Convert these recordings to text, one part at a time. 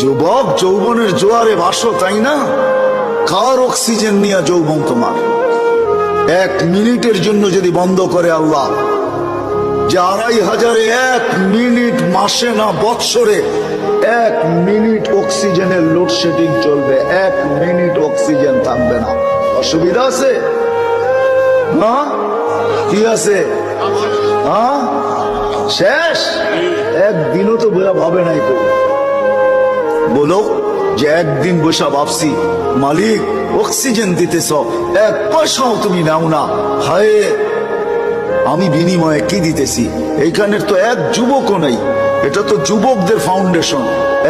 যুবক যৌবনের জোয়ারে ভাসো, তাই না? কার অক্সিজেন নিয়ে যৌবন তোমার? 1 মিনিটের জন্য যদি বন্ধ করে আল্লাহ, যে 2500 1 মিনিট, মাসে না বৎসরে 1 মিনিট অক্সিজেনের লোডশেডিং চলবে, 1 মিনিট অক্সিজেন থাকবে না, অসুবিধা আছে? হ্যাঁ, কি আছে? হ্যাঁ, শেষ। একদিনও তো ভাবে নাই তো, বলো যে একদিন বসা ভাবছি মালিক অক্সিজেন দিতেছ, 1 পয়সাও তুমি নাও না, হায় আমি বিনিময়ে কি দিতেছি? এইখানের তো 1 যুবকও নাই, এটা তো যুবকদের ফাউন্ডেশন।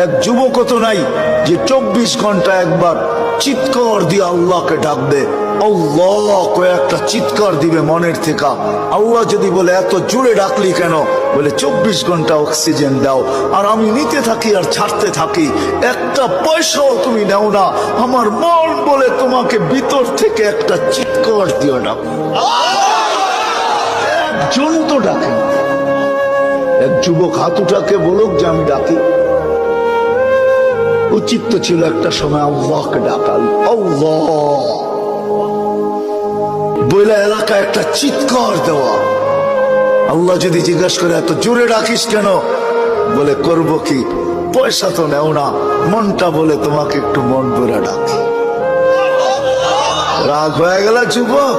1 যুবকও তো নাই যে 24 ঘন্টা একবার চিৎকার দিয়ে আল্লাহকে ডাকবে। আল্লাহ কয়েকটা চিৎকার দিবে মনের থেকে। আল্লাহ যদি বলে এত জোরে ডাকলি কেন? বলে 24 ঘন্টা অক্সিজেন দাও, আর আমি নিতে থাকি আর ছাড়তে থাকি, 1 পয়সাও তুমি নাও না। আমার মন বলে তোমাকে ভিতর থেকে একটা চিৎকার দিয়ে ডাক। একজন তো ডাকে, 1 যুবক হাত উঠাকে বলুক যে আমি ডাকি। উচিত তো ছিল একটা সময় আল্লাহকে ডাকাল, আল্লাহ বলে এলাকায় একটা চিৎকার দেওয়া। আল্লাহ যদি জিজ্ঞাসা করে এত জোরে ডাকিস কেন? বলে করব কি, পয়সা তো নেও না, মনটা বলে তোমাকে একটু মন ভরে ডাকি। রাগ হয়ে গেল যুবক?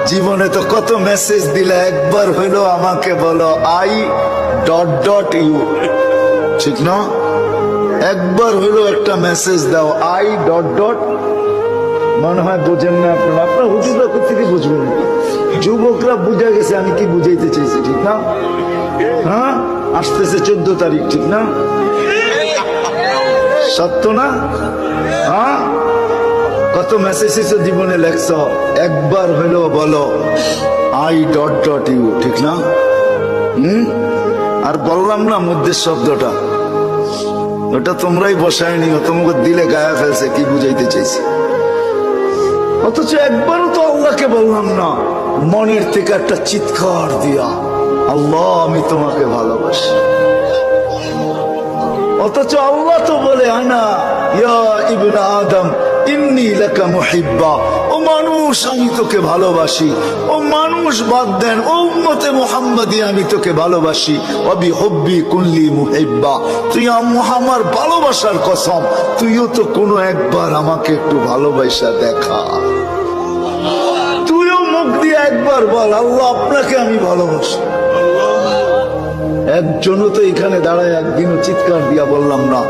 জীবনে তো কত মেসেজ দিলে, একবার হইলো আমাকে বলো I.U, ঠিক না? একবার হইলো একটা মেসেজ দাও I.. মনে হয় বোঝেন না আপনারা, আপনার হুজুররা কোথেকে বুঝবেন? যুবকরা বুঝা গেছে আমি কি বুঝাইতে চাইছি, ঠিক না? হ্যাঁ, আসতেছে 14 তারিখ, ঠিক না? সত্য না? হ্যাঁ, কত মেসেজ জীবনে লেখছ, একবার হইলো বলো I.U, ঠিক না? আর বললাম না মধ্যে শব্দটা, ওটা তোমরাই বসায় নিও, তোমাকে দিলে গায়ে ফেলছে কি বুঝাইতে চাইছি। অথচ একবারও তো আল্লাহকে বললাম না মনের থেকে একটা চিৎকার দিয়া, আল্লাহ আমি তোমাকে ভালোবাসি। অথচ আল্লাহ তো বলে আনা ইয়া ইবনে আদম ইন্নী লাকা মুহিব্বা, ও মানুষ আমি তোকে ভালোবাসি। ও মানুষ বাদ দেন, ও উম্মতে মুহাম্মাদি আমি তোকে ভালোবাসি। ওয়াবি হুব্বি কুল্লি মুহিব্বা, তুই আমার ভালোবাসার কসম, তুইও তো কোনো একবার আমাকে একটু ভালোবাসা দেখা। তুইও মুখ দিয়ে একবার বল আল্লাহ আপনাকে আমি ভালোবাসি। একজনও তো এখানে দাঁড়ায় একদিনও চিৎকার দিয়া বললাম না